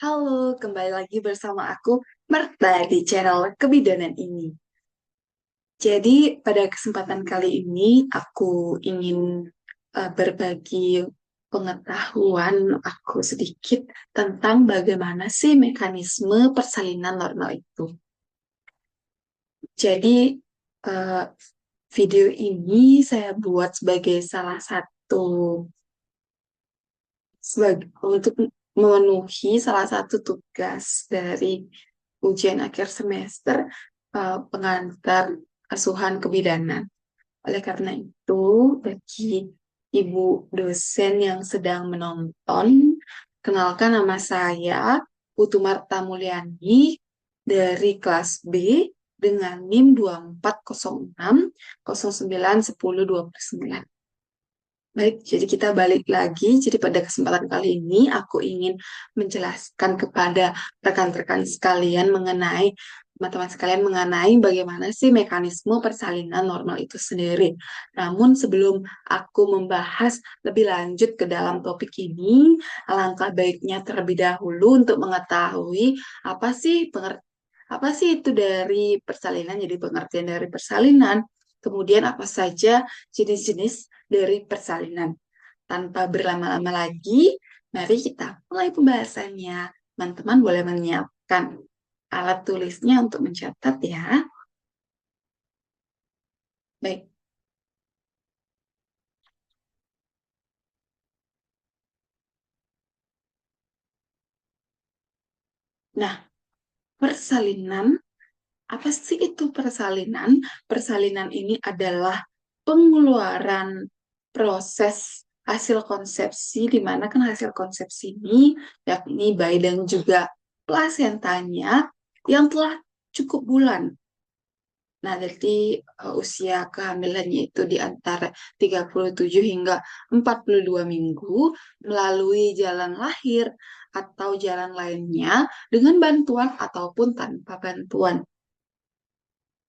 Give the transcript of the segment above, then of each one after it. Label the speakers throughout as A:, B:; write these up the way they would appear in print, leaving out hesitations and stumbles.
A: Halo, kembali lagi bersama aku, Marta, di channel Kebidanan ini. Jadi, pada kesempatan kali ini, aku ingin berbagi pengetahuan aku sedikit tentang bagaimana sih mekanisme persalinan normal itu. Jadi, eh, video ini saya buat sebagai salah satu untuk memenuhi salah satu tugas dari ujian akhir semester pengantar asuhan kebidanan. Oleh karena itu, bagi ibu dosen yang sedang menonton, kenalkan nama saya Putu Marta Mulyani dari kelas B dengan NIM 2406 09 10 29. Baik, jadi kita balik lagi. Jadi pada kesempatan kali ini aku ingin menjelaskan kepada rekan-rekan sekalian mengenai teman-teman sekalian mengenai bagaimana sih mekanisme persalinan normal itu sendiri. Namun sebelum aku membahas lebih lanjut ke dalam topik ini, alangkah baiknya terlebih dahulu untuk mengetahui apa sih itu dari persalinan, jadi pengertian dari persalinan, kemudian apa saja jenis-jenis dari persalinan. Tanpa berlama-lama lagi, mari kita mulai pembahasannya. Teman-teman boleh menyiapkan alat tulisnya untuk mencatat ya. Baik. Nah, persalinan, apa sih itu persalinan? Persalinan ini adalah pengeluaran proses hasil konsepsi, di mana kan hasil konsepsi ini yakni bayi dan juga plasentanya yang telah cukup bulan. Nah, jadi usia kehamilannya itu di antara 37 hingga 42 minggu melalui jalan lahir atau jalan lainnya dengan bantuan ataupun tanpa bantuan.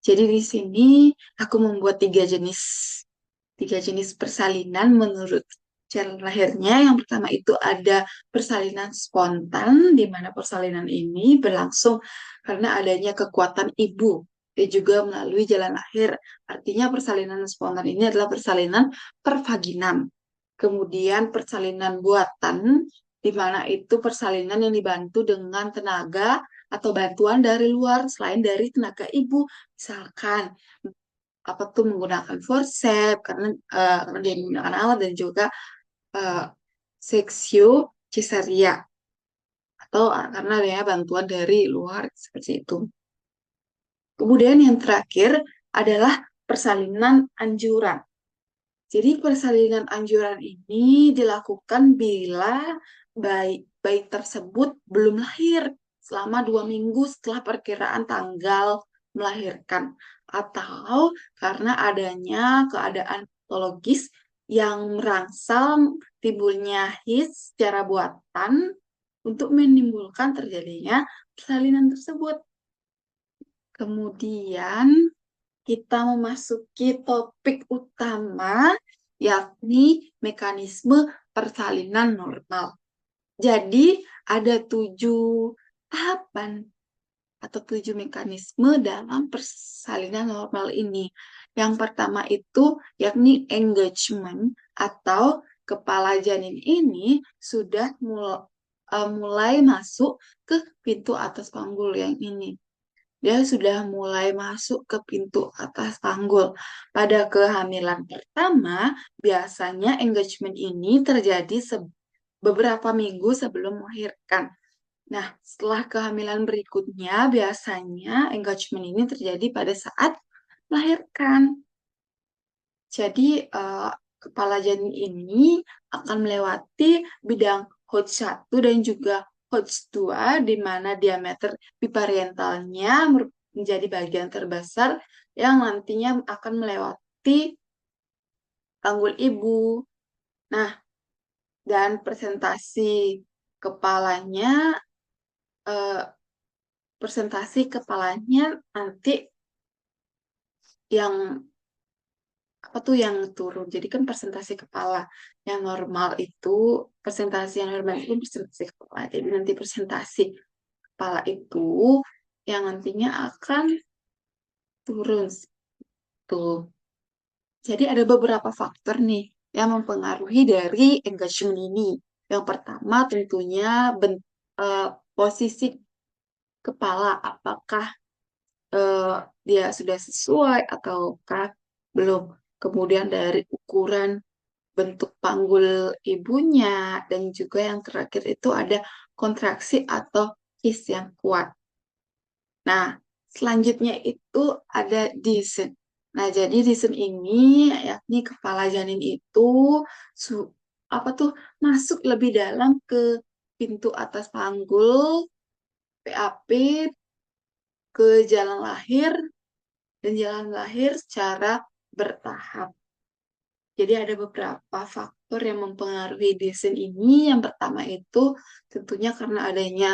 A: Jadi di sini aku membuat tiga jenis persalinan menurut jalan lahirnya. Yang pertama itu ada persalinan spontan, di mana persalinan ini berlangsung karena adanya kekuatan ibu dan juga melalui jalan lahir. Artinya persalinan spontan ini adalah persalinan pervaginam. Kemudian persalinan buatan, di mana itu persalinan yang dibantu dengan tenaga atau bantuan dari luar selain dari tenaga ibu. Misalkan apa tuh menggunakan forceps karena dia menggunakan alat dan juga uh, seksio cesaria atau karena adanya bantuan dari luar seperti itu. Kemudian yang terakhir adalah persalinan anjuran. Jadi persalinan anjuran ini dilakukan bila bayi tersebut belum lahir selama 2 minggu setelah perkiraan tanggal melahirkan, atau karena adanya keadaan patologis yang merangsang timbulnya his secara buatan untuk menimbulkan terjadinya persalinan tersebut. Kemudian kita memasuki topik utama, yakni mekanisme persalinan normal. Jadi, ada 7 tahapan atau 7 mekanisme dalam persalinan normal ini. Yang pertama itu yakni engagement atau kepala janin ini sudah mulai masuk ke pintu atas panggul yang ini. Dia sudah mulai masuk ke pintu atas panggul. Pada kehamilan pertama, biasanya engagement ini terjadi beberapa minggu sebelum melahirkan. Nah, setelah kehamilan berikutnya, biasanya engagement ini terjadi pada saat melahirkan. Jadi, kepala janin ini akan melewati bidang Hodge 1 dan juga Hodge 2, di mana diameter piparientalnya menjadi bagian terbesar yang nantinya akan melewati panggul ibu. Nah, dan kepalanya, eh, presentasi kepalanya nanti yang apa tuh yang turun. Jadi kan presentasi kepala yang normal itu, presentasi yang normal itu presentasi kepala. Jadi nanti presentasi kepala itu yang nantinya akan turun tuh. Jadi ada beberapa faktor nih yang mempengaruhi dari engagement ini. Yang pertama tentunya posisi kepala, apakah eh, dia sudah sesuai ataukah belum. Kemudian dari ukuran bentuk panggul ibunya, dan juga yang terakhir itu ada kontraksi atau kiss yang kuat. Nah, selanjutnya itu ada descent. Nah, jadi descent ini yakni kepala janin itu su- apa tuh masuk lebih dalam ke pintu atas panggul PAP ke jalan lahir, dan jalan lahir secara bertahap. Jadi ada beberapa faktor yang mempengaruhi descent ini. Yang pertama itu tentunya karena adanya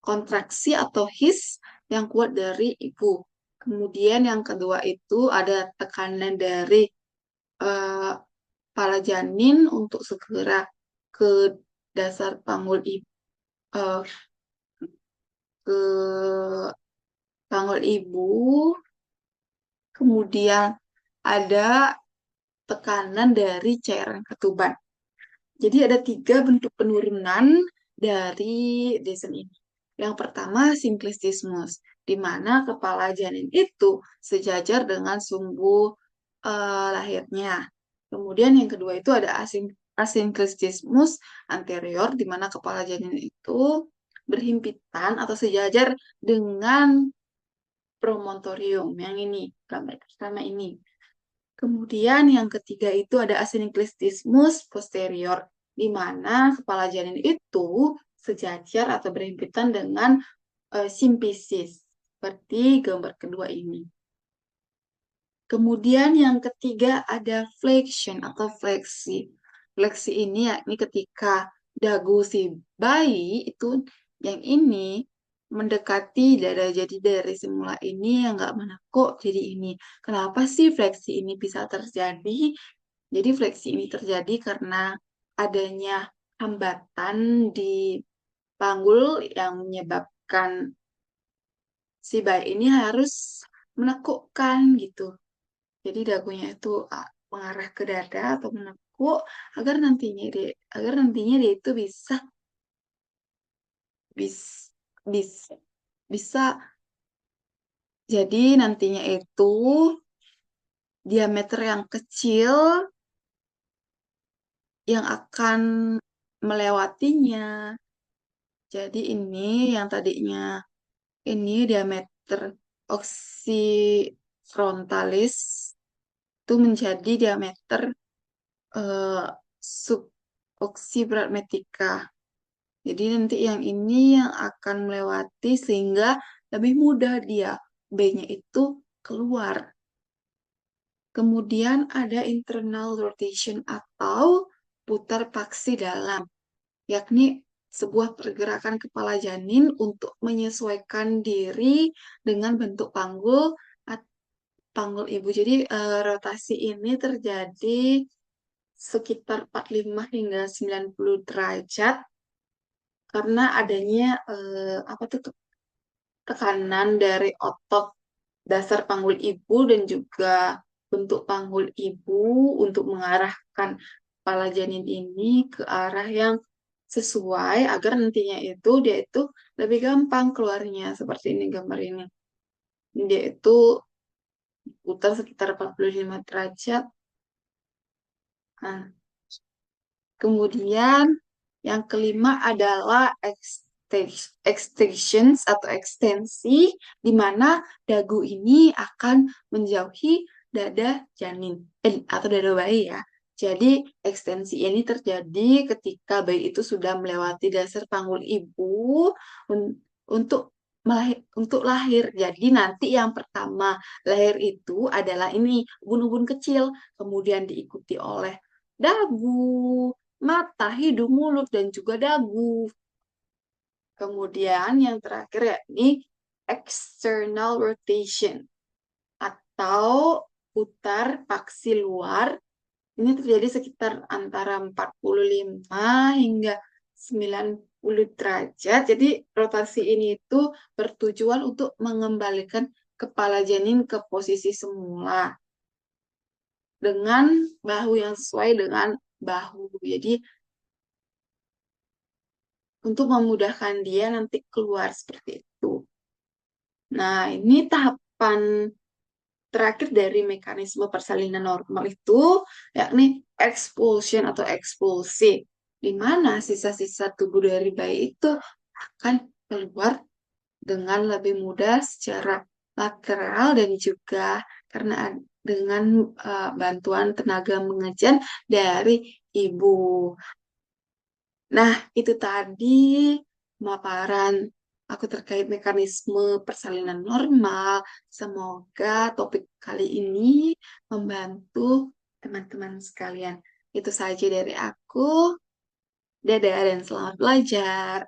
A: kontraksi atau his yang kuat dari ibu. Kemudian yang kedua itu ada tekanan dari eh, kepala janin untuk segera ke dasar panggul ibu, ke panggul ibu. Kemudian ada tekanan dari cairan ketuban. Jadi ada tiga bentuk penurunan dari descent ini. Yang pertama sinklistismus, di mana kepala janin itu sejajar dengan sumbu lahirnya. Kemudian yang kedua itu ada asinklistismus anterior, di mana kepala janin itu berhimpitan atau sejajar dengan promontorium. Yang ini, gambar pertama ini. Kemudian yang ketiga itu ada asinklistismus posterior, di mana kepala janin itu sejajar atau berhimpitan dengan simpisis, seperti gambar kedua ini. Kemudian yang ketiga ada flexion atau fleksi. Fleksi ini yakni ketika dagu si bayi itu yang ini mendekati dada. Jadi dari semula ini yang nggak menekuk jadi ini. Kenapa sih fleksi ini bisa terjadi? Jadi fleksi ini terjadi karena adanya hambatan di panggul yang menyebabkan si bayi ini harus menekukkan gitu. Jadi dagunya itu mengarah ke dada atau menekuk agar nantinya dia itu bisa bis, bis, bisa jadi nantinya itu diameter yang kecil yang akan melewatinya. Jadi ini yang tadinya ini diameter oxyfrontalis itu menjadi diameter eh, suboxybrachydactyly. Jadi nanti yang ini yang akan melewati sehingga lebih mudah dia B-nya itu keluar. Kemudian ada internal rotation atau putar paksi dalam, yakni sebuah pergerakan kepala janin untuk menyesuaikan diri dengan bentuk panggul ibu. Jadi rotasi ini terjadi sekitar 45 hingga 90 derajat karena adanya apa tuh tekanan dari otot dasar panggul ibu dan juga bentuk panggul ibu untuk mengarahkan kepala janin ini ke arah yang sesuai agar nantinya itu dia itu lebih gampang keluarnya seperti ini gambar ini. Dia itu putar sekitar 45 derajat. Nah, kemudian yang kelima adalah extensions atau ekstensi, di mana dagu ini akan menjauhi dada janin atau dada bayi ya. Jadi ekstensi ini terjadi ketika bayi itu sudah melewati dasar panggul ibu untuk untuk lahir. Jadi nanti yang pertama lahir itu adalah ini ubun-ubun kecil, kemudian diikuti oleh dagu, mata, hidung, mulut, dan juga dagu. Kemudian yang terakhir yakni external rotation atau berputar paksi luar ini terjadi sekitar antara 45 hingga 90 derajat. Jadi rotasi ini itu bertujuan untuk mengembalikan kepala janin ke posisi semula dengan bahu yang sesuai dengan bahu. Jadi untuk memudahkan dia nanti keluar seperti itu. Nah, ini tahapan terakhir dari mekanisme persalinan normal itu yakni expulsion atau ekspulsi, di mana sisa-sisa tubuh dari bayi itu akan keluar dengan lebih mudah secara lateral dan juga karena dengan bantuan tenaga mengejan dari ibu. Nah, itu tadi pemaparan aku terkait mekanisme persalinan normal. Semoga topik kali ini membantu teman-teman sekalian. Itu saja dari aku. Dadah dan selamat belajar.